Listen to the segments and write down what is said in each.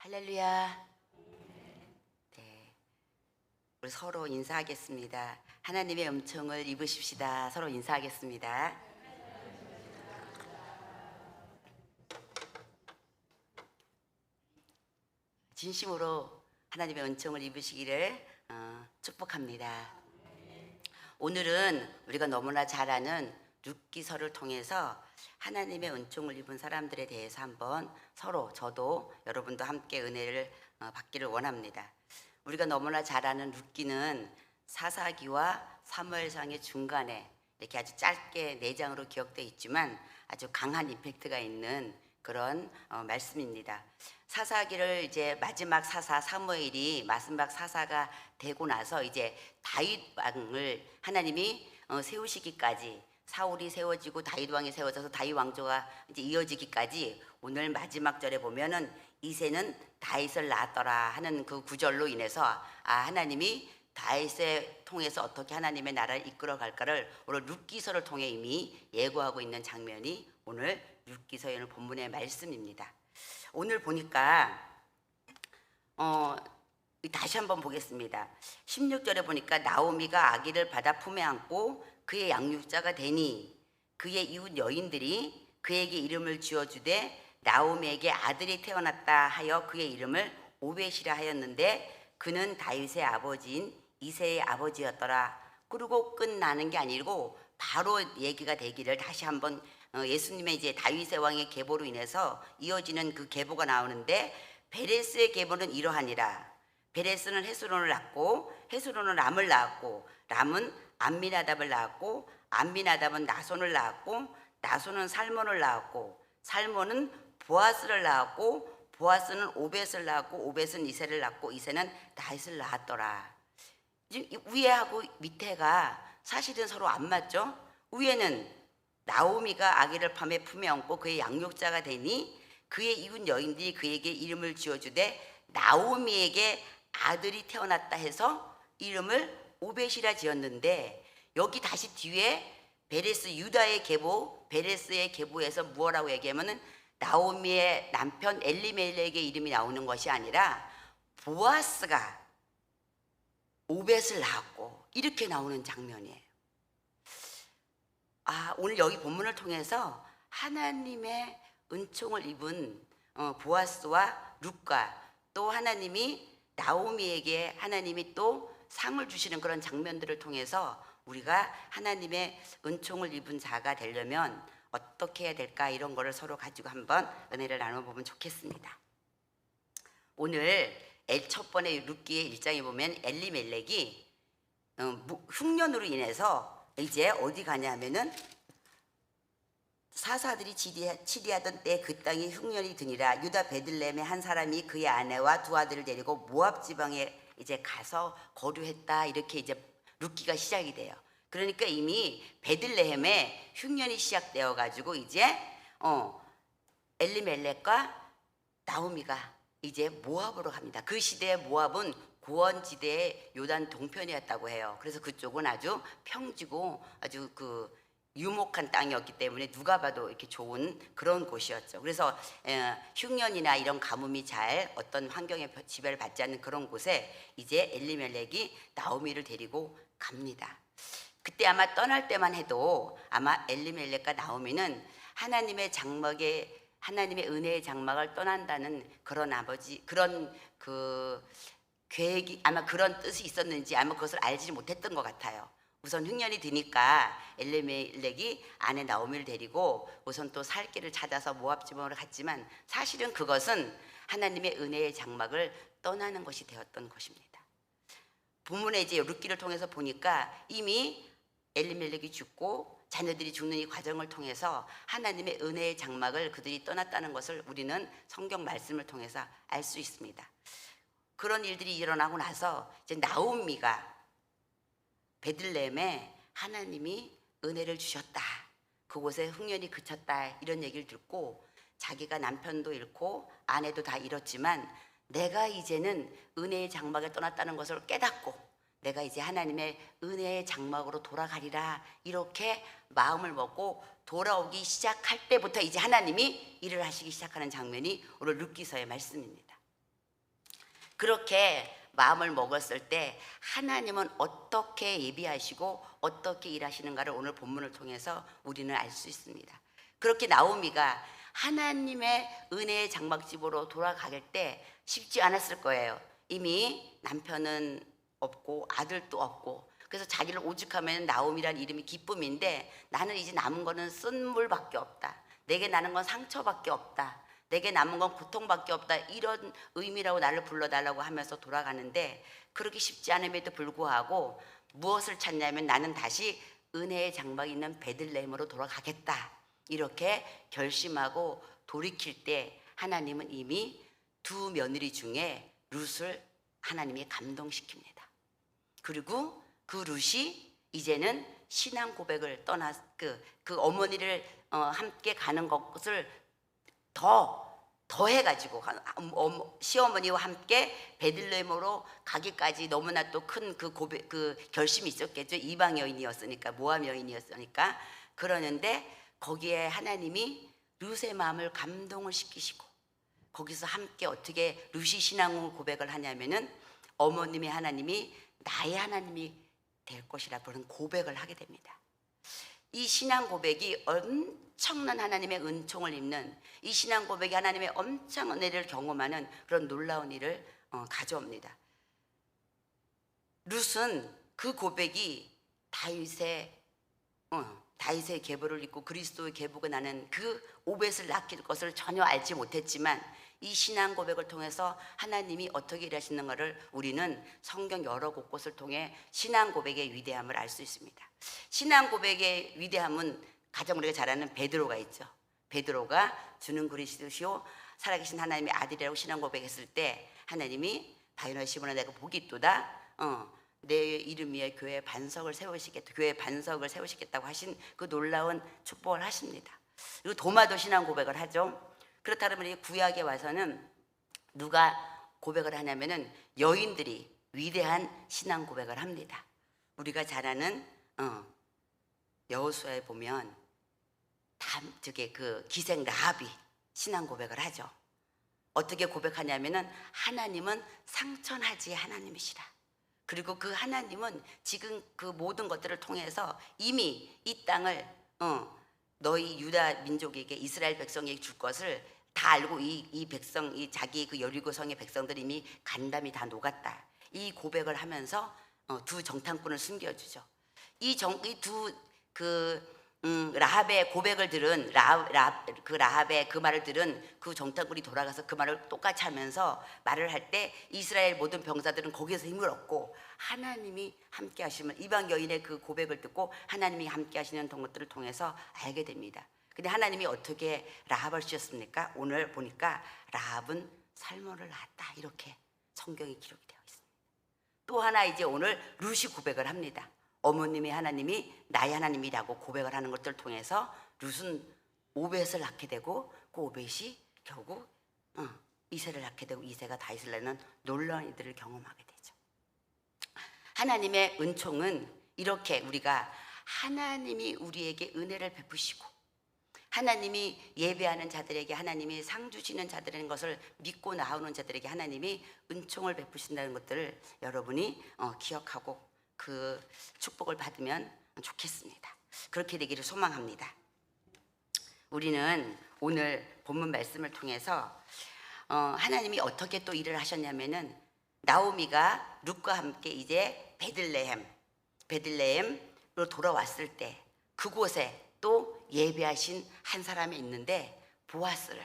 할렐루야. 네, 우리 서로 인사하겠습니다. 하나님의 은총을 입으십시다. 서로 인사하겠습니다. 진심으로 하나님의 은총을 입으시기를 축복합니다. 오늘은 우리가 너무나 잘 아는 룻기서를 통해서 하나님의 은총을 입은 사람들에 대해서 한번 서로, 저도 여러분도 함께 은혜를 받기를 원합니다. 우리가 너무나 잘 아는 룻기는 사사기와 사무엘상의 중간에 이렇게 아주 짧게 4장으로 기억되어 있지만 아주 강한 임팩트가 있는 그런 말씀입니다. 사사기를 이제 마지막 사사 사무엘이 마지막 사사가 되고 나서 이제 다윗 왕을 하나님이 세우시기까지, 사울이 세워지고 다윗 왕이 세워져서 다윗 왕조가 이제 이어지기까지 오늘 마지막 절에 보면은 이새는 다윗을 낳았더라 하는 그 구절로 인해서 하나님이 다윗을 통해서 어떻게 하나님의 나라를 이끌어 갈까를 오늘 룻기서를 통해 이미 예고하고 있는 장면이 오늘 룻기서의 오늘 본문의 말씀입니다. 오늘 보니까 다시 한번 보겠습니다. 16절에 보니까 나오미가 아기를 받아 품에 안고 그의 양육자가 되니 그의 이웃 여인들이 그에게 이름을 지어주되 나오미에게 아들이 태어났다 하여 그의 이름을 오벳이라 하였는데 그는 다윗의 아버지인 이새의 아버지였더라. 그리고 끝나는 게 아니고 바로 얘기가 되기를 다시 한번 예수님의 이제 다윗의 왕의 계보로 인해서 이어지는 그 계보가 나오는데 베레스의 계보는 이러하니라. 베레스는 헤스론을 낳고 헤스론은 람을 낳았고 람은 암미나답을 낳았고 암미나답은 나손을 낳았고 나손은 살몬을 낳았고 살몬은 보아스를 낳았고 보아스는 오벳을 낳았고 오벳은 이새를 낳고 이새는 다윗을 낳았더라. 위에하고 밑에가 사실은 서로 안 맞죠? 위에는 나오미가 아기를 품에 안고 그의 양육자가 되니 그의 이웃 여인들이 그에게 이름을 지어주되 나오미에게 아들이 태어났다 해서 이름을 오벳이라 지었는데 여기 다시 뒤에 베레스 유다의 계보 베레스의 계보에서 무엇라고 얘기하면은 나오미의 남편 엘리멜렉의 이름이 나오는 것이 아니라 보아스가 오벳을 낳았고 이렇게 나오는 장면이에요. 오늘 여기 본문을 통해서 하나님의 은총을 입은 보아스와 룻과 또 하나님이 나오미에게 하나님이 또 상을 주시는 그런 장면들을 통해서 우리가 하나님의 은총을 입은 자가 되려면 어떻게 해야 될까 이런 거를 서로 가지고 한번 은혜를 나눠보면 좋겠습니다. 오늘 첫 번에 룻기의 1장에 보면 엘리멜렉이 흉년으로 인해서 이제 어디 가냐 하면은 사사들이 치리하던 때 그 땅이 흉년이 드니라. 유다 베들레헴의 한 사람이 그의 아내와 두 아들을 데리고 모압 지방에 이제 가서 거류했다. 이렇게 이제 룻기가 시작이 돼요. 그러니까 이미 베들레헴에 흉년이 시작되어 가지고 이제 엘리멜렉과 나오미가 이제 모압으로 갑니다. 그 시대의 모압은 고원지대의 요단 동편이었다고 해요. 그래서 그쪽은 아주 평지고 아주 그 유목한 땅이었기 때문에 누가 봐도 이렇게 좋은 그런 곳이었죠. 그래서 흉년이나 이런 가뭄이 잘 어떤 환경에 지배를 받지 않는 그런 곳에 이제 엘리멜렉이 나오미를 데리고 갑니다. 그때 아마 떠날 때만 해도 아마 엘리멜렉과 나오미는 하나님의 은혜의 장막을 떠난다는 그런 그 계획이 아마 그런 뜻이 있었는지 아마 그것을 알지 못했던 것 같아요. 우선 흉년이 드니까 엘리멜렉이 아내 나오미를 데리고 우선 또 살 길을 찾아서 모압 지방으로 갔지만 사실은 그것은 하나님의 은혜의 장막을 떠나는 것이 되었던 것입니다. 본문에 이제 룻기를 통해서 보니까 이미 엘리멜렉이 죽고 자녀들이 죽는 이 과정을 통해서 하나님의 은혜의 장막을 그들이 떠났다는 것을 우리는 성경 말씀을 통해서 알 수 있습니다. 그런 일들이 일어나고 나서 이제 나오미가 베들레헴에 하나님이 은혜를 주셨다. 그곳에 흉년이 그쳤다. 이런 얘기를 듣고 자기가 남편도 잃고 아내도 다 잃었지만 내가 이제는 은혜의 장막에 떠났다는 것을 깨닫고 내가 이제 하나님의 은혜의 장막으로 돌아가리라 이렇게 마음을 먹고 돌아오기 시작할 때부터 이제 하나님이 일을 하시기 시작하는 장면이 오늘 룻기서의 말씀입니다. 그렇게 마음을 먹었을 때 하나님은 어떻게 예비하시고 어떻게 일하시는가를 오늘 본문을 통해서 우리는 알 수 있습니다. 그렇게 나오미가 하나님의 은혜의 장막집으로 돌아갈 때 쉽지 않았을 거예요. 이미 남편은 없고 아들도 없고, 그래서 자기를 오죽하면 나오미란 이름이 기쁨인데, 나는 이제 남은 거는 쓴물밖에 없다, 내게 남은 건 상처밖에 없다, 내게 남은 건 고통밖에 없다, 이런 의미라고 나를 불러달라고 하면서 돌아가는데, 그렇게 쉽지 않음에도 불구하고 무엇을 찾냐면 나는 다시 은혜의 장막이 있는 베들레헴으로 돌아가겠다, 이렇게 결심하고 돌이킬 때 하나님은 이미 두 며느리 중에 룻을 하나님이 감동시킵니다. 그리고 그 룻이 이제는 신앙 고백을 떠나 그 어머니를 함께 가는 것을 더 해가지고 시어머니와 함께 베들레헴으로 가기까지 너무나 또 큰 그 고백, 그 결심이 있었겠죠. 이방 여인이었으니까, 모함 여인이었으니까. 그러는데 거기에 하나님이 룻의 마음을 감동을 시키시고, 거기서 함께 어떻게 룻이 신앙 고백을 하냐면은 어머님의 하나님이 나의 하나님이 될 것이라 그런 고백을 하게 됩니다. 이 신앙 고백이 엄청난 하나님의 은총을 입는, 이 신앙 고백이 하나님의 엄청난 은혜를 경험하는 그런 놀라운 일을 가져옵니다. 룻은 그 고백이 다윗의 계보를 잇고 그리스도의 계보가 나는 그 오벳을 낳길 것을 전혀 알지 못했지만, 이 신앙 고백을 통해서 하나님이 어떻게 일하시는가를 우리는 성경 여러 곳곳을 통해 신앙 고백의 위대함을 알 수 있습니다. 신앙 고백의 위대함은 가장 우리가 잘 아는 베드로가 있죠. 베드로가 주는 그리스도시요 살아계신 하나님의 아들이라고 신앙 고백했을 때 하나님이 바요나 시몬아 내가 복이 있도다, 내 이름 위에 교회 반석을 세우시겠다, 교회 반석을 세우시겠다고 하신 그 놀라운 축복을 하십니다. 그리고 도마도 신앙 고백을 하죠. 그렇다면 구약에 와서는 누가 고백을 하냐면은 여인들이 위대한 신앙 고백을 합니다. 우리가 잘 아는 여호수아에 보면 그 기생 라합이 신앙 고백을 하죠. 어떻게 고백하냐면은 하나님은 상천하지의 하나님이시라. 그리고 그 하나님은 지금 그 모든 것들을 통해서 이미 이 땅을 너희 유다 민족에게, 이스라엘 백성에게 줄 것을 다 알고 이 백성, 이 자기 그 여리고성의 백성들이 이미 간담이 다 녹았다, 이 고백을 하면서 두 정탐꾼을 숨겨주죠. 라합의 고백을 들은 라합의 그 말을 들은 그 정탐꾼이 돌아가서 그 말을 똑같이 하면서 말을 할 때 이스라엘 모든 병사들은 거기에서 힘을 얻고 하나님이 함께 하시면, 이방 여인의 그 고백을 듣고 하나님이 함께 하시는 것들을 통해서 알게 됩니다. 근데 하나님이 어떻게 라합을 쓰셨습니까? 오늘 보니까 라합은 살모를 낳았다, 이렇게 성경이 기록이 되어 있습니다. 또 하나 이제 오늘 룻이 고백을 합니다. 어머님의 하나님이 나의 하나님이라고 고백을 하는 것들을 통해서 룻은 오벳을 낳게 되고, 그 오벳이 결국 이새를 낳게 되고, 이새가 다윗을 낳는 놀라운 일들을 경험하게 되죠. 하나님의 은총은 이렇게 우리가 하나님이 우리에게 은혜를 베푸시고 하나님이 예배하는 자들에게 하나님이 상 주시는 자들인 것을 믿고 나오는 자들에게 하나님이 은총을 베푸신다는 것들을 여러분이 기억하고 그 축복을 받으면 좋겠습니다. 그렇게 되기를 소망합니다. 우리는 오늘 본문 말씀을 통해서 하나님이 어떻게 또 일을 하셨냐면은, 나오미가 룻과 함께 이제 베들레헴으로 돌아왔을 때 그곳에 또 예배하신 한 사람이 있는데 보아스를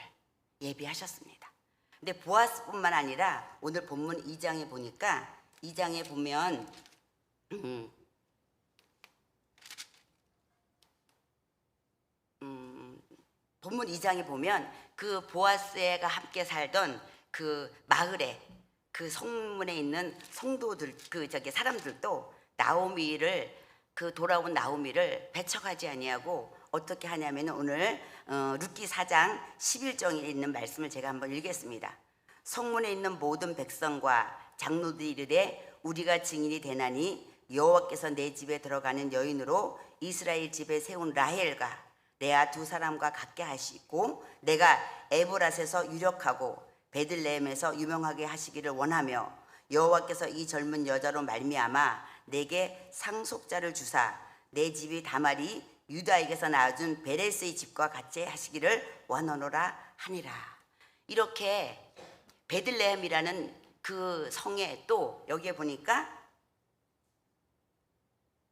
예배하셨습니다. 근데 보아스뿐만 아니라 오늘 본문 2장에 보니까, 2장에 보면 본문 2장에 보면 그 보아스가 함께 살던 그 마을에 그 성문에 있는 성도들, 사람들도 나오미를, 그 돌아온 나오미를 배척하지 아니하고 어떻게 하냐면, 오늘 룻기 4장 11절에 있는 말씀을 제가 한번 읽겠습니다. 성문에 있는 모든 백성과 장로들이 이르되 우리가 증인이 되나니 여호와께서 내 집에 들어가는 여인으로 이스라엘 집에 세운 라헬과 레아 두 사람과 같게 하시고, 내가 에브랏에서 유력하고 베들레헴에서 유명하게 하시기를 원하며 여호와께서 이 젊은 여자로 말미암아 내게 상속자를 주사 내 집이 다말이 유다에게서 낳아준 베레스의 집과 같이 하시기를 원하노라 하니라. 이렇게 베들레헴이라는 그 성에 또 여기에 보니까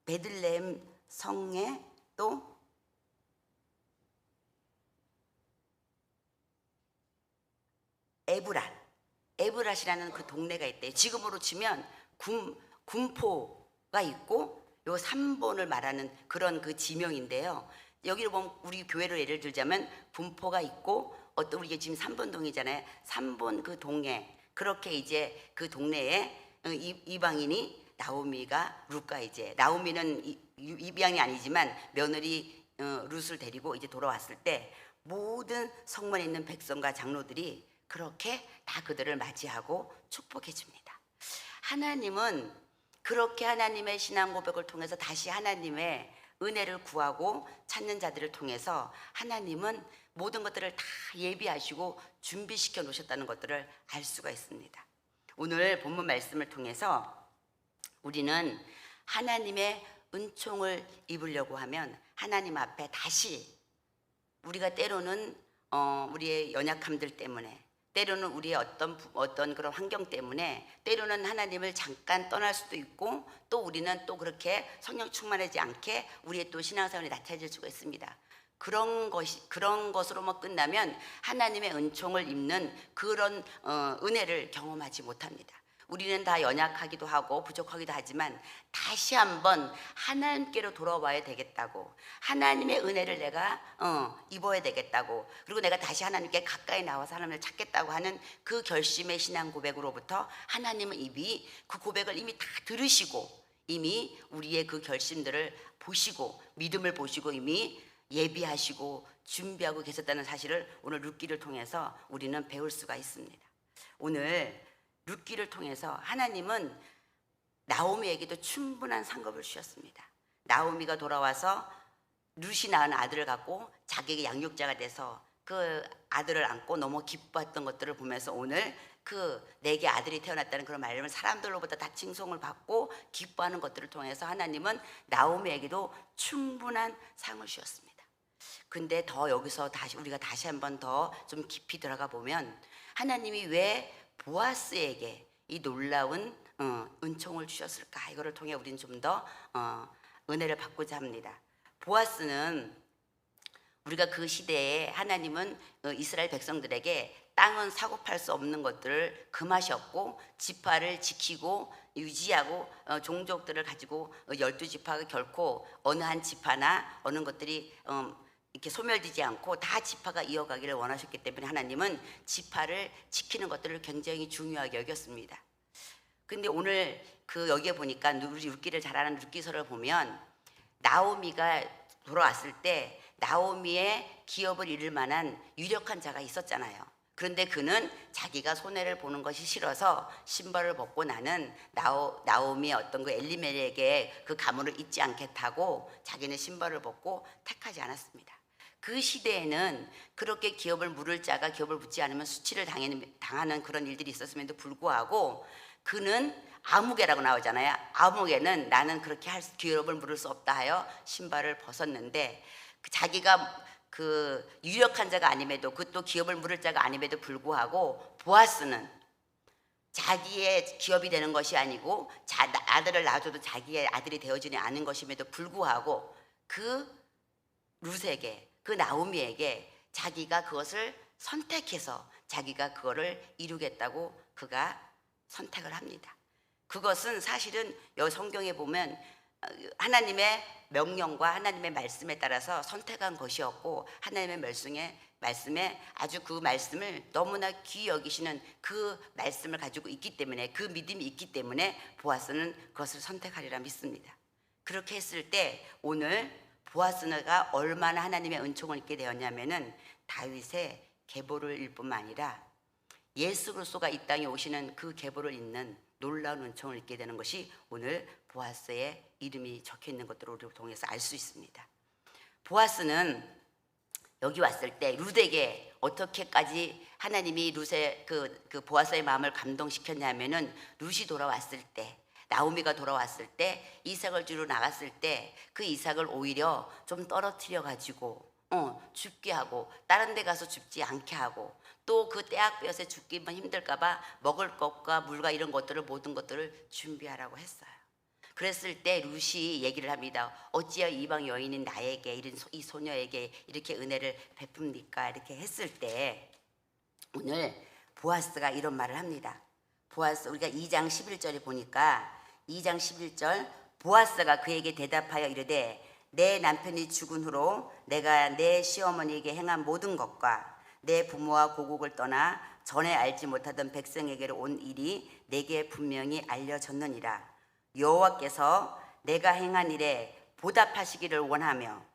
베들레헴 성에 또 에브랏이라는 그 동네가 있대요. 지금으로 치면 군포가 있고 요 3본을 말하는 그런 그 지명인데요. 여기를 보면 우리 교회를 예를 들자면 군포가 있고 어떤 우리가 지금 3본동이잖아요. 3본 그 동네 그렇게 이제 그 동네에 이방인이 나오미가 룻과 이제 나오미는 입양이 아니지만 며느리 룻을 데리고 이제 돌아왔을 때 모든 성문에 있는 백성과 장로들이 그렇게 다 그들을 맞이하고 축복해 줍니다. 하나님은 그렇게 하나님의 신앙 고백을 통해서 다시 하나님의 은혜를 구하고 찾는 자들을 통해서 하나님은 모든 것들을 다 예비하시고 준비시켜 놓으셨다는 것들을 알 수가 있습니다. 오늘 본문 말씀을 통해서 우리는 하나님의 은총을 입으려고 하면 하나님 앞에 다시 우리가 때로는 우리의 연약함들 때문에 때로는 우리의 어떤 그런 환경 때문에 때로는 하나님을 잠깐 떠날 수도 있고 또 우리는 또 그렇게 성령 충만하지 않게 우리의 또 신앙생활이 나타질 수가 있습니다. 그런 것으로만 끝나면 하나님의 은총을 입는 그런 은혜를 경험하지 못합니다. 우리는 다 연약하기도 하고 부족하기도 하지만 다시 한번 하나님께로 돌아와야 되겠다고, 하나님의 은혜를 내가 입어야 되겠다고, 그리고 내가 다시 하나님께 가까이 나와서 하나님을 찾겠다고 하는 그 결심의 신앙 고백으로부터 하나님은 이미 그 고백을 이미 다 들으시고 이미 우리의 그 결심들을 보시고 믿음을 보시고 이미 예비하시고 준비하고 계셨다는 사실을 오늘 룻기를 통해서 우리는 배울 수가 있습니다. 오늘 룻기를 통해서 하나님은 나오미에게도 충분한 상급을 주셨습니다. 나오미가 돌아와서 룻이 낳은 아들을 갖고 자기에게 양육자가 돼서 그 아들을 안고 너무 기뻐했던 것들을 보면서 오늘 그 내게 아들이 태어났다는 그런 말을 사람들로부터 다 칭송을 받고 기뻐하는 것들을 통해서 하나님은 나오미에게도 충분한 상을 주셨습니다. 근데 더 여기서 우리가 다시 한번 더 좀 깊이 들어가 보면 하나님이 왜 보아스에게 이 놀라운 은총을 주셨을까? 이거를 통해 우리는 좀 더 은혜를 받고자 합니다. 보아스는 우리가 그 시대에 하나님은 이스라엘 백성들에게 땅은 사고 팔 수 없는 것들을 금하셨고 지파를 지키고 유지하고 종족들을 가지고 12지파가 결코 어느 한 지파나 어느 것들이 이렇게 소멸되지 않고 다 지파가 이어가기를 원하셨기 때문에 하나님은 지파를 지키는 것들을 굉장히 중요하게 여겼습니다. 근데 오늘 그 여기에 보니까 우리 룻기를 잘 아는 룻기서를 보면 나오미가 돌아왔을 때 나오미의 기업을 이룰 만한 유력한 자가 있었잖아요. 그런데 그는 자기가 손해를 보는 것이 싫어서 신발을 벗고 나는 나오미의 어떤 그 엘리멜렉의 그 가문을 잊지 않겠다고 자기는 신발을 벗고 택하지 않았습니다. 그 시대에는 그렇게 기업을 물을 자가 기업을 묻지 않으면 수치를 당하는 그런 일들이 있었음에도 불구하고 그는 아무개라고 나오잖아요. 아무개는 나는 그렇게 기업을 물을 수 없다 하여 신발을 벗었는데 자기가 그 유력한 자가 아님에도 그 또 기업을 물을 자가 아님에도 불구하고 보아스는 자기의 기업이 되는 것이 아니고 아들을 낳아줘도 자기의 아들이 되어지지 않은 것임에도 불구하고 그 룻에게 그 나오미에게 자기가 그것을 선택해서 자기가 그거를 이루겠다고 그가 선택을 합니다. 그것은 사실은 여기 성경에 보면 하나님의 명령과 하나님의 말씀에 따라서 선택한 것이었고 하나님의 말씀에 아주 그 말씀을 너무나 귀히 여기시는 그 말씀을 가지고 있기 때문에 그 믿음이 있기 때문에 보아스는 그것을 선택하리라 믿습니다. 그렇게 했을 때 오늘 보아스가 얼마나 하나님의 은총을 입게 되었냐면은 다윗의 계보를 읽을 뿐만 아니라 예수 그리스도가 이 땅에 오시는 그 계보를 잇는 놀라운 은총을 입게 되는 것이 오늘 보아스의 이름이 적혀 있는 것들을 우리를 통해서 알 수 있습니다. 보아스는 여기 왔을 때 룻에게 어떻게까지 하나님이 룻의 그 보아스의 마음을 감동시켰냐면은 룻이 돌아왔을 때, 나오미가 돌아왔을 때, 이삭을 주러 나갔을 때 그 이삭을 오히려 좀 떨어뜨려 가지고 죽게 하고 다른 데 가서 죽지 않게 하고 또 그 떼약볕에 죽기만 힘들까봐 먹을 것과 물과 이런 것들을 모든 것들을 준비하라고 했어요. 그랬을 때 룻이 얘기를 합니다. 어찌하여 이방 여인인 나에게 이 소녀에게 이렇게 은혜를 베풉니까? 이렇게 했을 때 오늘 보아스가 이런 말을 합니다. 보아스 우리가 2장 11절에 보니까 2장 11절 보아스가 그에게 대답하여 이르되 내 남편이 죽은 후로 내가 내 시어머니에게 행한 모든 것과 내 부모와 고국을 떠나 전에 알지 못하던 백성에게로 온 일이 내게 분명히 알려졌느니라. 여호와께서 내가 행한 일에 보답하시기를 원하며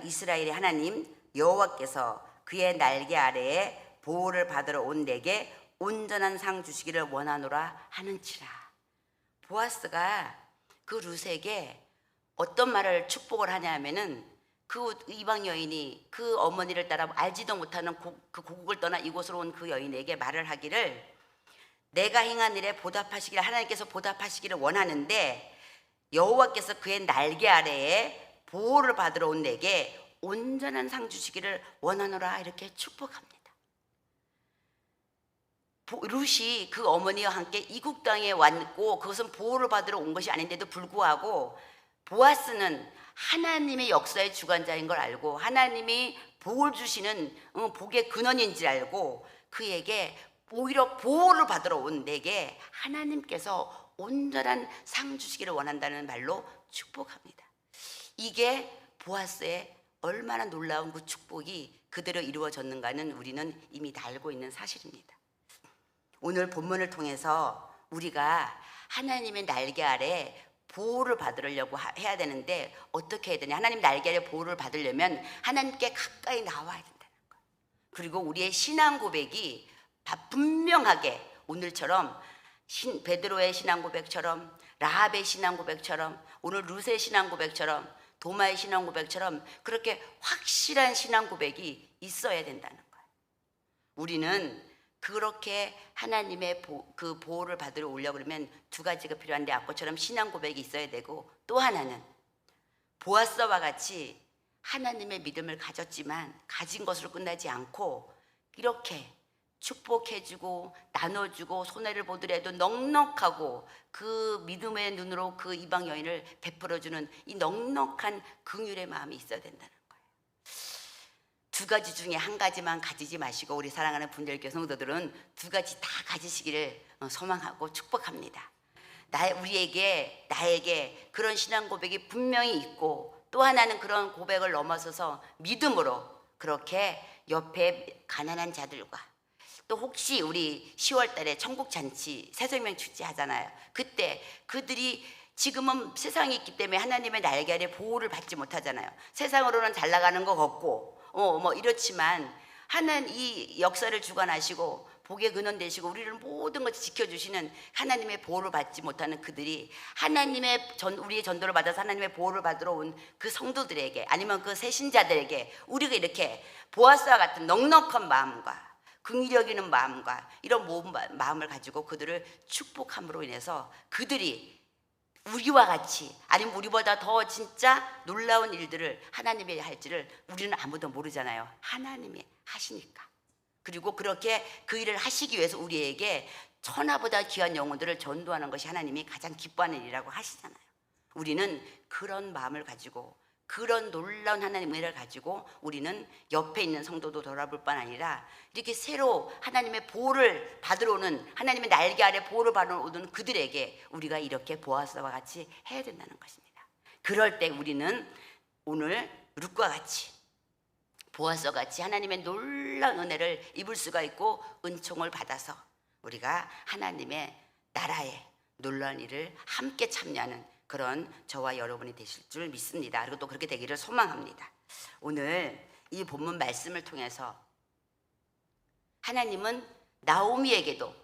이스라엘의 하나님 여호와께서 그의 날개 아래에 보호를 받으러 온 내게 온전한 상 주시기를 원하노라 하는지라. 보아스가 그 룻에게 어떤 말을 축복을 하냐면은 그 이방 여인이 그 어머니를 따라 알지도 못하는 그 고국을 떠나 이곳으로 온 그 여인에게 말을 하기를 내가 행한 일에 보답하시기를 하나님께서 보답하시기를 원하는데 여호와께서 그의 날개 아래에 보호를 받으러 온 내게 온전한 상 주시기를 원하노라 이렇게 축복합니다. 룻이 그 어머니와 함께 이국 땅에 왔고 그것은 보호를 받으러 온 것이 아닌데도 불구하고 보아스는 하나님의 역사의 주관자인 걸 알고 하나님이 복을 주시는 복의 근원인 줄 알고 그에게 오히려 보호를 받으러 온 내게 하나님께서 온전한 상 주시기를 원한다는 말로 축복합니다. 이게 보아스의 얼마나 놀라운 그 축복이 그대로 이루어졌는가는 우리는 이미 다 알고 있는 사실입니다. 오늘 본문을 통해서 우리가 하나님의 날개 아래 보호를 받으려고 해야 되는데 어떻게 해야 되냐? 하나님 날개 아래 보호를 받으려면 하나님께 가까이 나와야 된다는 거예요. 그리고 우리의 신앙 고백이 분명하게 오늘처럼 베드로의 신앙 고백처럼 라합의 신앙 고백처럼 오늘 룻의 신앙 고백처럼 도마의 신앙 고백처럼 그렇게 확실한 신앙 고백이 있어야 된다는 거예요. 우리는 그렇게 하나님의 그 보호를 받으러 오려고 그러면 두 가지가 필요한데 아까처럼 신앙 고백이 있어야 되고 또 하나는 보아스와 같이 하나님의 믿음을 가졌지만 가진 것으로 끝나지 않고 이렇게 축복해주고 나눠주고 손해를 보더라도 넉넉하고 그 믿음의 눈으로 그 이방 여인을 베풀어주는 이 넉넉한 긍휼의 마음이 있어야 된다는 거예요. 두 가지 중에 한 가지만 가지지 마시고 우리 사랑하는 분들께 성도들은 두 가지 다 가지시기를 소망하고 축복합니다. 나에게 그런 신앙 고백이 분명히 있고 또 하나는 그런 고백을 넘어서서 믿음으로 그렇게 옆에 가난한 자들과 또 혹시 우리 10월 달에 천국잔치 새생명 축제 하잖아요. 그때 그들이 지금은 세상에 있기 때문에 하나님의 날개 아래 보호를 받지 못하잖아요. 세상으로는 잘 나가는 것 같고 뭐 이렇지만 하나님 이 역사를 주관하시고 복의 근원 되시고 우리를 모든 것을 지켜주시는 하나님의 보호를 받지 못하는 그들이 우리의 전도를 받아서 하나님의 보호를 받으러 온 그 성도들에게 아니면 그 새신자들에게 우리가 이렇게 보아스와 같은 넉넉한 마음과 긍휼히 여기는 마음과 이런 모든 마음을 가지고 그들을 축복함으로 인해서 그들이 우리와 같이 아니면 우리보다 더 진짜 놀라운 일들을 하나님이 할지를 우리는 아무도 모르잖아요. 하나님이 하시니까. 그리고 그렇게 그 일을 하시기 위해서 우리에게 천하보다 귀한 영혼들을 전도하는 것이 하나님이 가장 기뻐하는 일이라고 하시잖아요. 우리는 그런 마음을 가지고 그런 놀라운 하나님의 은혜를 가지고 우리는 옆에 있는 성도도 돌아볼 뿐 아니라 이렇게 새로 하나님의 보호를 받으러 오는 하나님의 날개 아래 보호를 받으러 오는 그들에게 우리가 이렇게 보아스와 같이 해야 된다는 것입니다. 그럴 때 우리는 오늘 룻과 같이 보아스와 같이 하나님의 놀라운 은혜를 입을 수가 있고 은총을 받아서 우리가 하나님의 나라에 놀라운 일을 함께 참여하는 그런 저와 여러분이 되실 줄 믿습니다. 그리고 또 그렇게 되기를 소망합니다. 오늘 이 본문 말씀을 통해서 하나님은 나오미에게도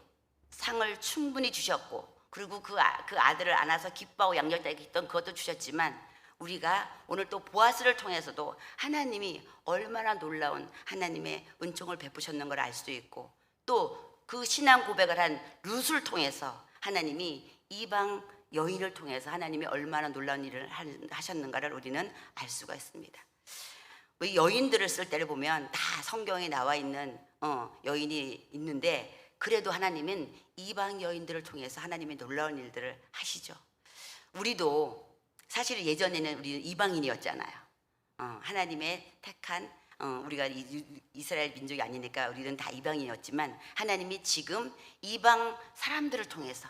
상을 충분히 주셨고 그리고 그 아들을 안아서 기뻐하고 양육하게 했던 그것도 주셨지만 우리가 오늘 또 보아스를 통해서도 하나님이 얼마나 놀라운 하나님의 은총을 베푸셨는 걸 알 수 있고, 또 그 신앙 고백을 한 룻을 통해서 하나님이 이방 여인을 통해서 하나님이 얼마나 놀라운 일을 하셨는가를 우리는 알 수가 있습니다. 우리 여인들을 쓸 때를 보면 다 성경에 나와 있는 여인이 있는데, 그래도 하나님은 이방 여인들을 통해서 하나님의 놀라운 일들을 하시죠. 우리도 사실 예전에는 우리는 이방인이었잖아요. 하나님의 택한 우리가 이스라엘 민족이 아니니까 우리는 다 이방인이었지만, 하나님이 지금 이방 사람들을 통해서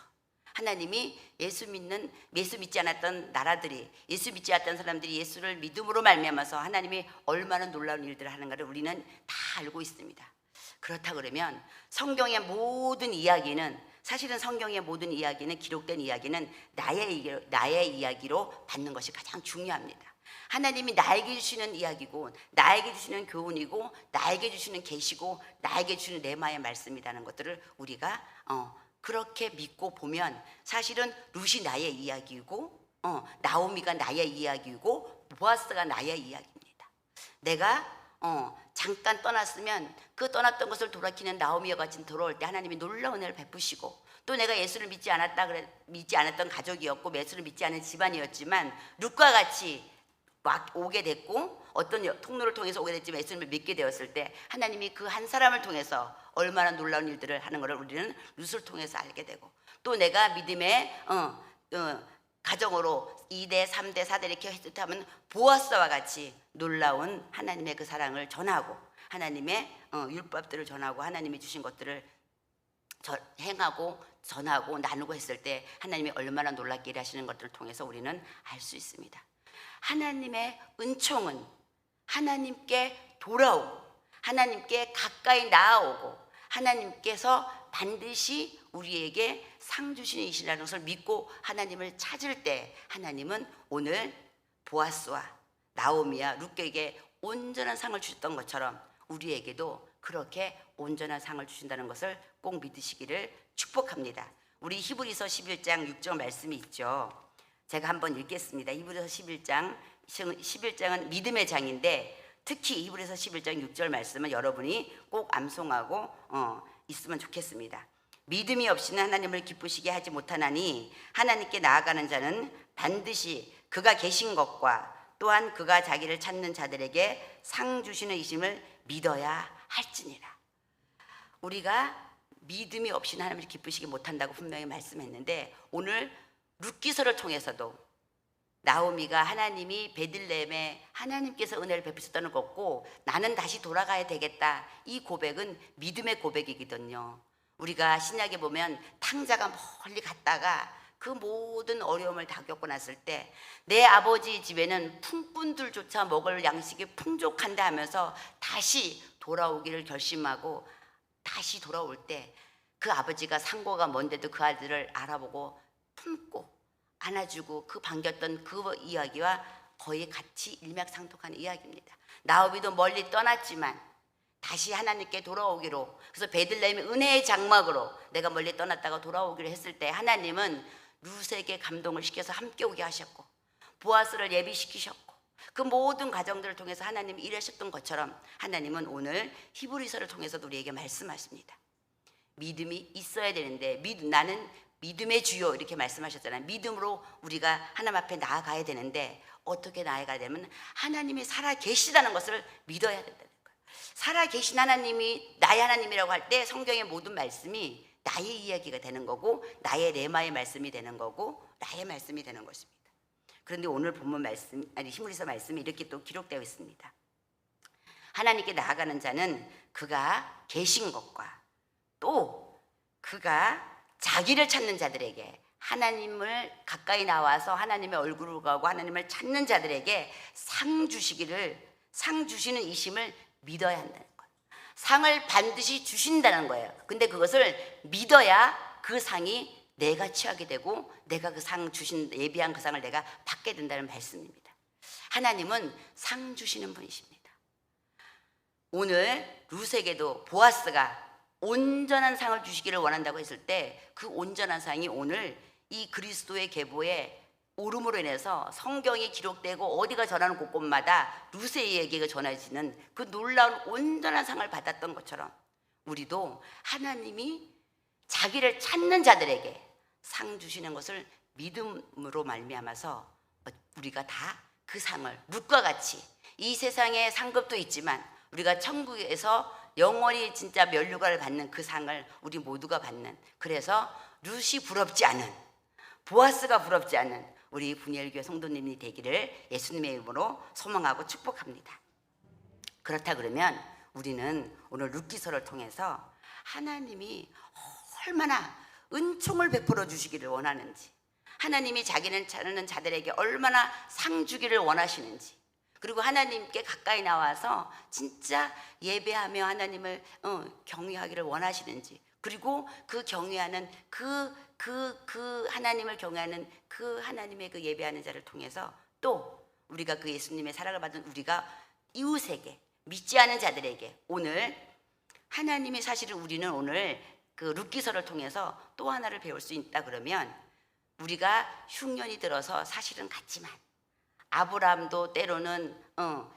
하나님이 예수 믿지 않았던 나라들이, 예수 믿지 않았던 사람들이 예수를 믿음으로 말미암아서 하나님이 얼마나 놀라운 일들을 하는가를 우리는 다 알고 있습니다. 그렇다 그러면 성경의 모든 이야기는, 사실은 성경의 모든 이야기는, 기록된 이야기는 나의 이야기로 받는 것이 가장 중요합니다. 하나님이 나에게 주시는 이야기고, 나에게 주시는 교훈이고, 나에게 주시는 계시고, 나에게 주시는 레마의 말씀이라는 것들을 우리가 그렇게 믿고 보면, 사실은 룻이 나의 이야기이고, 나오미가 나의 이야기이고, 보아스가 나의 이야기입니다. 내가 잠깐 떠났으면 그 떠났던 것을 돌이키는 나오미와 같이 돌아올 때 하나님이 놀라운 은혜를 베푸시고, 또 내가 예수를 믿지 않았던 가족이었고 예수를 믿지 않은 집안이었지만 룻과 같이 오게 됐고, 어떤 통로를 통해서 오게 됐지만 예수님을 믿게 되었을 때 하나님이 그 한 사람을 통해서 얼마나 놀라운 일들을 하는 것을 우리는 룻을 통해서 알게 되고, 또 내가 믿음의 가정으로 2대, 3대, 4대 이렇게 하면 보아스와 같이 놀라운 하나님의 그 사랑을 전하고, 하나님의 율법들을 전하고, 하나님이 주신 것들을 행하고 전하고 나누고 했을 때 하나님이 얼마나 놀랍게 일하시는 것들을 통해서 우리는 알 수 있습니다. 하나님의 은총은 하나님께 돌아오고, 하나님께 가까이 나아오고, 하나님께서 반드시 우리에게 상 주시는 이시라는 것을 믿고 하나님을 찾을 때, 하나님은 오늘 보아스와 나오미와 룻에게 온전한 상을 주셨던 것처럼 우리에게도 그렇게 온전한 상을 주신다는 것을 꼭 믿으시기를 축복합니다. 우리 히브리서 11장 6절 말씀이 있죠. 제가 한번 읽겠습니다. 히브리서 11장은 믿음의 장인데, 특히 히브리서 11장 6절 말씀은 여러분이 꼭 암송하고 있으면 좋겠습니다. 믿음이 없이는 하나님을 기쁘시게 하지 못하나니 하나님께 나아가는 자는 반드시 그가 계신 것과 또한 그가 자기를 찾는 자들에게 상 주시는 이심을 믿어야 할지니라. 우리가 믿음이 없이는 하나님을 기쁘시게 못한다고 분명히 말씀했는데, 오늘 룻기서를 통해서도 나오미가 하나님이 베들레헴에 하나님께서 은혜를 베푸셨다는 것고, 나는 다시 돌아가야 되겠다, 이 고백은 믿음의 고백이거든요. 우리가 신약에 보면 탕자가 멀리 갔다가 그 모든 어려움을 다 겪고 났을 때 내 아버지 집에는 품꾼들조차 먹을 양식이 풍족한데 하면서 다시 돌아오기를 결심하고 다시 돌아올 때, 그 아버지가 상고가 먼데도 그 아들을 알아보고 품고 안아주고 그 반겼던 그 이야기와 거의 같이 일맥상통한 이야기입니다. 나오미도 멀리 떠났지만 다시 하나님께 돌아오기로, 그래서 베들레헴의 은혜의 장막으로 내가 멀리 떠났다가 돌아오기로 했을 때 하나님은 룻에게 감동을 시켜서 함께 오게 하셨고, 보아스를 예비시키셨고, 그 모든 과정들을 통해서 하나님이 일하셨던 것처럼 하나님은 오늘 히브리서를 통해서도 우리에게 말씀하십니다. 믿음이 있어야 되는데, 나는 믿음의 주요 이렇게 말씀하셨잖아요. 믿음으로 우리가 하나님 앞에 나아가야 되는데, 어떻게 나아가야 되면 하나님이 살아 계시다는 것을 믿어야 된다는 거예요. 살아 계신 하나님이 나의 하나님이라고 할 때 성경의 모든 말씀이 나의 이야기가 되는 거고, 나의 레마의 말씀이 되는 거고, 나의 말씀이 되는 것입니다. 그런데 오늘 본문 말씀, 히브리서 말씀이 이렇게 또 기록되어 있습니다. 하나님께 나아가는 자는 그가 계신 것과 또 그가 자기를 찾는 자들에게, 하나님을 가까이 나와서 하나님의 얼굴을 가고 하나님을 찾는 자들에게 상 주시는 이심을 믿어야 한다는 거예요. 상을 반드시 주신다는 거예요. 근데 그것을 믿어야 그 상이 내가 취하게 되고, 내가 그 상 주신 예비한 그 상을 내가 받게 된다는 말씀입니다. 하나님은 상 주시는 분이십니다. 오늘 룻에게도 보아스가 온전한 상을 주시기를 원한다고 했을 때, 그 온전한 상이 오늘 이 그리스도의 계보에 오름으로 인해서 성경이 기록되고 어디가 전하는 곳곳마다 룻의 얘기가 전해지는 그 놀라운 온전한 상을 받았던 것처럼 우리도 하나님이 자기를 찾는 자들에게 상 주시는 것을 믿음으로 말미암아서 우리가 다 그 상을 룻과 같이 이 세상에 상급도 있지만 우리가 천국에서 영원히 진짜 면류관을 받는 그 상을 우리 모두가 받는, 그래서 룻이 부럽지 않은, 보아스가 부럽지 않은 우리 분이엘교회 성도님이 되기를 예수님의 이름으로 소망하고 축복합니다. 그렇다 그러면 우리는 오늘 룻기서를 통해서 하나님이 얼마나 은총을 베풀어 주시기를 원하는지, 하나님이 자기는 찾는 자들에게 얼마나 상 주기를 원하시는지, 그리고 하나님께 가까이 나와서 진짜 예배하며 하나님을 경외하기를 원하시는지, 그리고 그 경외하는 그 하나님을 경외하는 그 하나님의 그 예배하는 자를 통해서 또 우리가 그 예수님의 사랑을 받은 우리가 이웃에게, 믿지 않은 자들에게 오늘 하나님이 사실은 우리는 오늘 그 룻기서를 통해서 또 하나를 배울 수 있다 그러면, 우리가 흉년이 들어서 사실은 같지만 아브라함도 때로는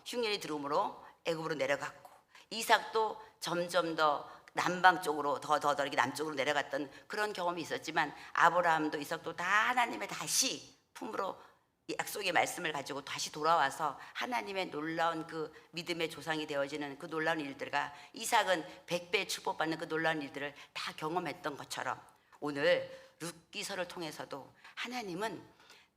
흉년이 들어오므로 애굽으로 내려갔고, 이삭도 점점 더 남방 쪽으로 더 이렇게 남쪽으로 내려갔던 그런 경험이 있었지만, 아브라함도 이삭도 다 하나님의 다시 품으로 약속의 말씀을 가지고 다시 돌아와서 하나님의 놀라운 그 믿음의 조상이 되어지는 그 놀라운 일들과, 이삭은 100배 축복받는 그 놀라운 일들을 다 경험했던 것처럼 오늘 룻기서를 통해서도 하나님은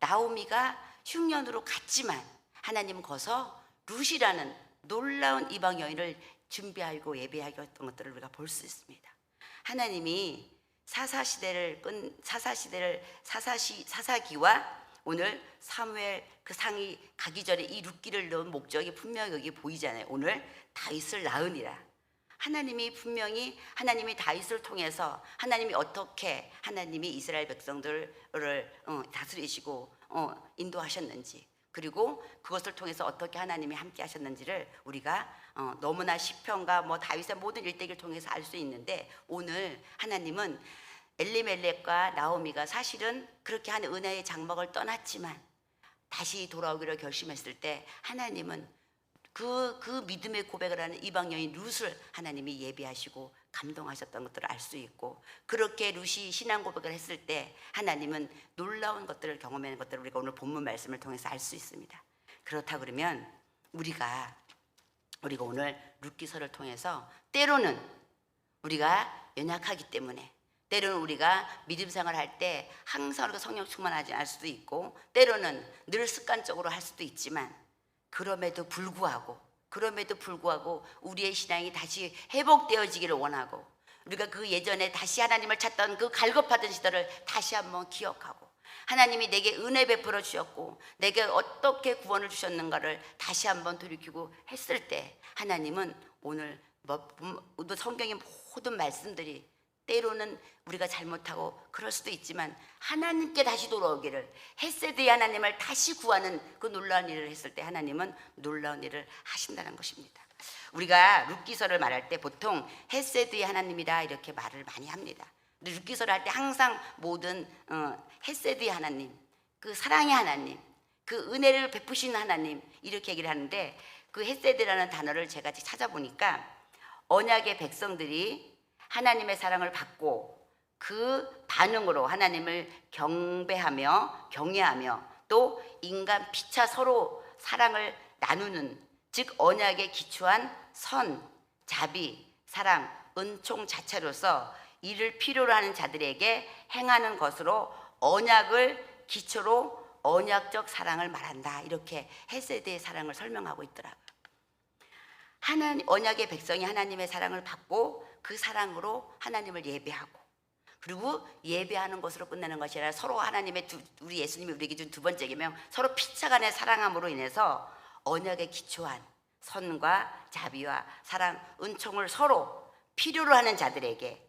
나오미가 흉년으로 갔지만 하나님은 거서 룻이라는 놀라운 이방 여인을 준비하고 예배하고 했던 것들을 우리가 볼 수 있습니다. 하나님이 사사기와 오늘 사무엘 그 상이 가기 전에 이 룻기를 넣은 목적이 분명히 여기 보이잖아요. 오늘 다윗을 낳으니라. 하나님이 분명히 하나님이 다윗을 통해서 하나님이 어떻게 하나님이 이스라엘 백성들을 다스리시고 인도하셨는지, 그리고 그것을 통해서 어떻게 하나님이 함께 하셨는지를 우리가 너무나 시편과 뭐 다윗의 모든 일대기를 통해서 알 수 있는데, 오늘 하나님은 엘리멜렉과 나오미가 사실은 그렇게 한 은혜의 장막을 떠났지만 다시 돌아오기로 결심했을 때 하나님은 그 믿음의 고백을 하는 이방 여인 룻을 하나님이 예비하시고 감동하셨던 것들을 알 수 있고, 그렇게 룻이 신앙 고백을 했을 때 하나님은 놀라운 것들을 경험하는 것들을 우리가 오늘 본문 말씀을 통해서 알 수 있습니다. 그렇다 그러면 우리가 오늘 룻기서를 통해서 때로는 우리가 연약하기 때문에, 때로는 우리가 믿음 생활을 할 때 항상 우리가 성령 충만하지 않을 수도 있고, 때로는 늘 습관적으로 할 수도 있지만, 그럼에도 불구하고 우리의 신앙이 다시 회복되어지기를 원하고, 우리가 그 예전에 다시 하나님을 찾던 그 갈급하던 시절을 다시 한번 기억하고, 하나님이 내게 은혜 베풀어 주셨고 내게 어떻게 구원을 주셨는가를 다시 한번 돌이키고 했을 때, 하나님은 오늘 성경의 모든 말씀들이 때로는 우리가 잘못하고 그럴 수도 있지만 하나님께 다시 돌아오기를, 헤세드의 하나님을 다시 구하는 그 놀라운 일을 했을 때 하나님은 놀라운 일을 하신다는 것입니다. 우리가 룻기서를 말할 때 보통 헤세드의 하나님이다 이렇게 말을 많이 합니다. 근데 룻기서를 할 때 항상 모든 헤세드의 하나님, 그 사랑의 하나님, 그 은혜를 베푸시는 하나님 이렇게 얘기를 하는데, 그 헤세드라는 단어를 제가 찾아보니까 언약의 백성들이 하나님의 사랑을 받고 그 반응으로 하나님을 경배하며 경외하며 또 인간 피차 서로 사랑을 나누는, 즉 언약에 기초한 선, 자비, 사랑, 은총 자체로서 이를 필요로 하는 자들에게 행하는 것으로 언약을 기초로 언약적 사랑을 말한다, 이렇게 헤세드의 사랑을 설명하고 있더라고요. 언약의 백성이 하나님의 사랑을 받고 그 사랑으로 하나님을 예배하고, 그리고 예배하는 것으로 끝나는 것이 아니라 서로 하나님의 우리 예수님이 우리에게 준 두 번째 계명, 서로 피차간의 사랑함으로 인해서 언약에 기초한 선과 자비와 사랑, 은총을 서로 필요로 하는 자들에게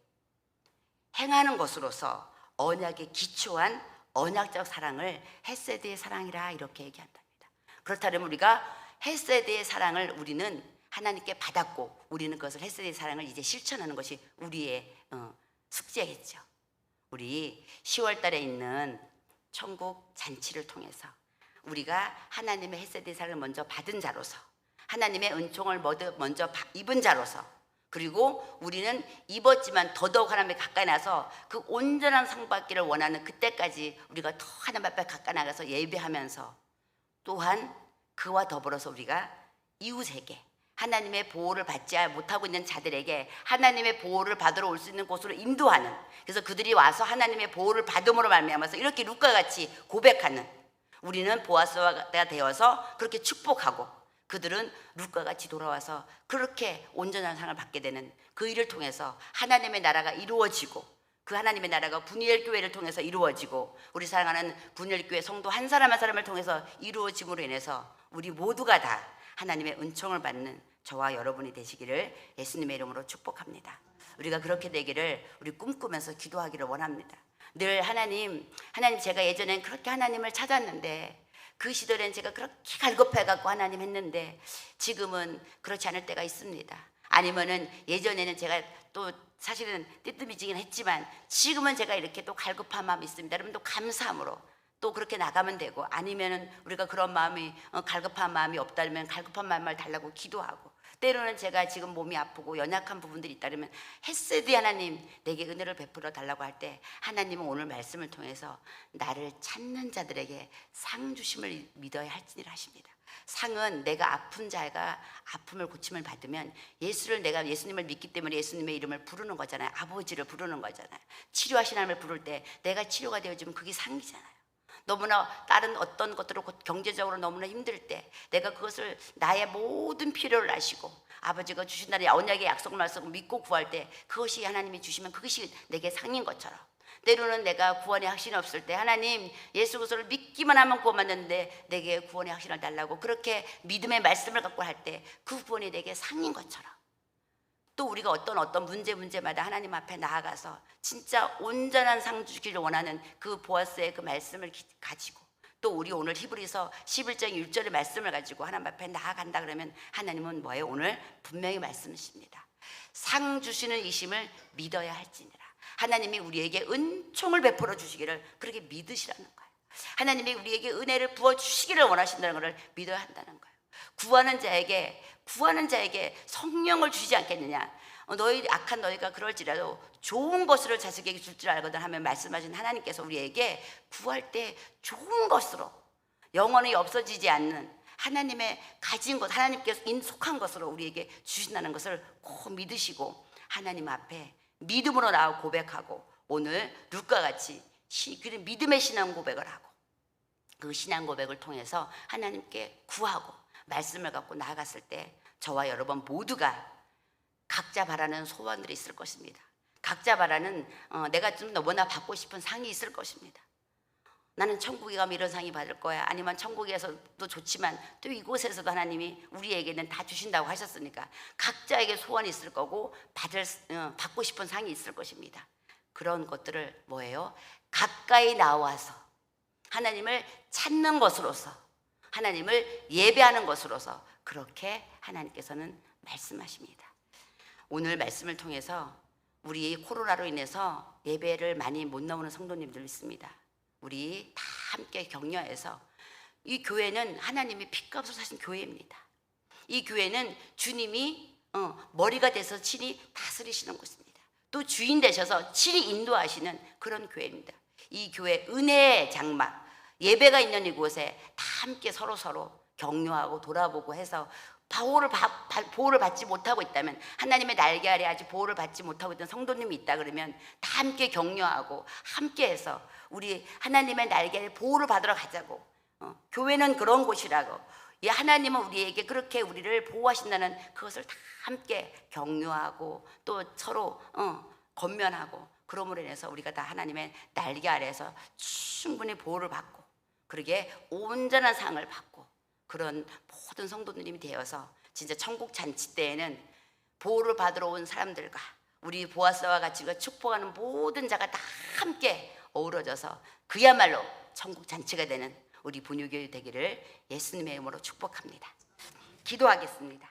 행하는 것으로서 언약에 기초한 언약적 사랑을 헤세드의 사랑이라 이렇게 얘기한답니다. 그렇다면 우리가 헤세드의 사랑을 우리는 하나님께 받았고, 우리는 그것을 헤세드의 사랑을 이제 실천하는 것이 우리의 숙제겠죠. 우리 10월 달에 있는 천국 잔치를 통해서 우리가 하나님의 헤세드상을 먼저 받은 자로서, 하나님의 은총을 먼저 입은 자로서, 그리고 우리는 입었지만 더더욱 하나님에 가까이 나서 그 온전한 상 받기를 원하는 그때까지 우리가 더 하나님 앞에 가까이 나가서 예배하면서, 또한 그와 더불어서 우리가 이웃에게 하나님의 보호를 받지 못하고 있는 자들에게 하나님의 보호를 받으러 올 수 있는 곳으로 인도하는, 그래서 그들이 와서 하나님의 보호를 받음으로 말미암아서 이렇게 룻과같이 고백하는, 우리는 보아스가 되어서 그렇게 축복하고 그들은 룻과같이 돌아와서 그렇게 온전한 상을 받게 되는 그 일을 통해서 하나님의 나라가 이루어지고, 그 하나님의 나라가 분이엘 교회를 통해서 이루어지고, 우리 사랑하는 분이엘 교회 성도 한 사람 한 사람을 통해서 이루어짐으로 인해서 우리 모두가 다 하나님의 은총을 받는 저와 여러분이 되시기를 예수님의 이름으로 축복합니다. 우리가 그렇게 되기를 우리 꿈꾸면서 기도하기를 원합니다. 늘 하나님 제가 예전엔 그렇게 하나님을 찾았는데, 그 시절엔 제가 그렇게 갈급해갖고 하나님 했는데 지금은 그렇지 않을 때가 있습니다. 아니면은 예전에는 제가 또 사실은 뜨뜻미지긴 했지만 지금은 제가 이렇게 또 갈급한 마음이 있습니다. 여러분 또 감사함으로 또 그렇게 나가면 되고, 아니면은 우리가 그런 마음이 갈급한 마음이 없다면 갈급한 마음을 달라고 기도하고, 때로는 제가 지금 몸이 아프고 연약한 부분들이 있다면 헤세드 하나님 내게 은혜를 베풀어 달라고 할 때 하나님은 오늘 말씀을 통해서 나를 찾는 자들에게 상 주심을 믿어야 할지니라 하십니다. 상은 내가 아픈 자가 아픔을 고침을 받으면 내가 예수님을 믿기 때문에 예수님의 이름을 부르는 거잖아요. 아버지를 부르는 거잖아요. 치료하신 하나님을 부를 때 내가 치료가 되어지면 그게 상이잖아요. 너무나 다른 어떤 것들로 경제적으로 너무나 힘들 때 내가 그것을 나의 모든 필요를 아시고 아버지가 주신다는 언약의 약속을 말씀을 믿고 구할 때 그것이 하나님이 주시면 그것이 내게 상인 것처럼, 때로는 내가 구원의 확신이 없을 때 하나님 예수 그리스도를 믿기만 하면 구원받는데 내게 구원의 확신을 달라고 그렇게 믿음의 말씀을 갖고 할 때 그 구원이 내게 상인 것처럼, 또 우리가 어떤 문제마다 하나님 앞에 나아가서 진짜 온전한 상 주기를 원하는 그 보아스의 그 말씀을 가지고, 또 우리 오늘 히브리서 11장 1절의 말씀을 가지고 하나님 앞에 나아간다 그러면 하나님은 뭐예요? 오늘 분명히 말씀하십니다. 상 주시는 이심을 믿어야 할지니라. 하나님이 우리에게 은총을 베풀어 주시기를 그렇게 믿으시라는 거예요. 하나님이 우리에게 은혜를 부어 주시기를 원하신다는 것을 믿어야 한다는 거예요. 구하는 자에게 성령을 주시지 않겠느냐. 악한 너희가 그럴지라도 좋은 것을 자식에게 줄 줄 알거든 하면 말씀하신 하나님께서 우리에게 구할 때 좋은 것으로, 영원히 없어지지 않는 하나님의 가진 것, 하나님께서 속한 것으로 우리에게 주신다는 것을 꼭 믿으시고 하나님 앞에 믿음으로 나와 고백하고, 오늘 룻과 같이 믿음의 신앙 고백을 하고 그 신앙 고백을 통해서 하나님께 구하고 말씀을 갖고 나아갔을 때 저와 여러분 모두가 각자 바라는 소원들이 있을 것입니다. 각자 바라는 내가 좀 너무나 받고 싶은 상이 있을 것입니다. 나는 천국에 가면 이런 상이 받을 거야. 아니면 천국에서도 좋지만 또 이곳에서도 하나님이 우리에게는 다 주신다고 하셨으니까 각자에게 소원이 있을 거고 받고 싶은 상이 있을 것입니다. 그런 것들을 뭐예요? 가까이 나와서 하나님을 찾는 것으로서, 하나님을 예배하는 것으로서 그렇게 하나님께서는 말씀하십니다. 오늘 말씀을 통해서 우리 코로나로 인해서 예배를 많이 못 나오는 성도님들 있습니다. 우리 다 함께 격려해서, 이 교회는 하나님이 핏값을 사신 교회입니다. 이 교회는 주님이 머리가 돼서 친히 다스리시는 곳입니다. 또 주인 되셔서 친히 인도하시는 그런 교회입니다. 이 교회 은혜의 장막, 예배가 있는 이곳에 다 함께 서로 격려하고 돌아보고 해서 보호를 받지 못하고 있다면, 하나님의 날개 아래 아직 보호를 받지 못하고 있던 성도님이 있다 그러면 다 함께 격려하고 함께해서 우리 하나님의 날개 아래 보호를 받으러 가자고. 교회는 그런 곳이라고. 하나님은 우리에게 그렇게 우리를 보호하신다는 그것을 다 함께 격려하고 또 서로 권면하고, 그러므로 인해서 우리가 다 하나님의 날개 아래에서 충분히 보호를 받고 그러게 온전한 상을 받고 그런 모든 성도님이 되어서 진짜 천국 잔치 때에는 보호를 받으러 온 사람들과 우리 보아스와 같이 축복하는 모든 자가 다 함께 어우러져서 그야말로 천국 잔치가 되는 우리 분유교회 되기를 예수님의 이름으로 축복합니다. 기도하겠습니다.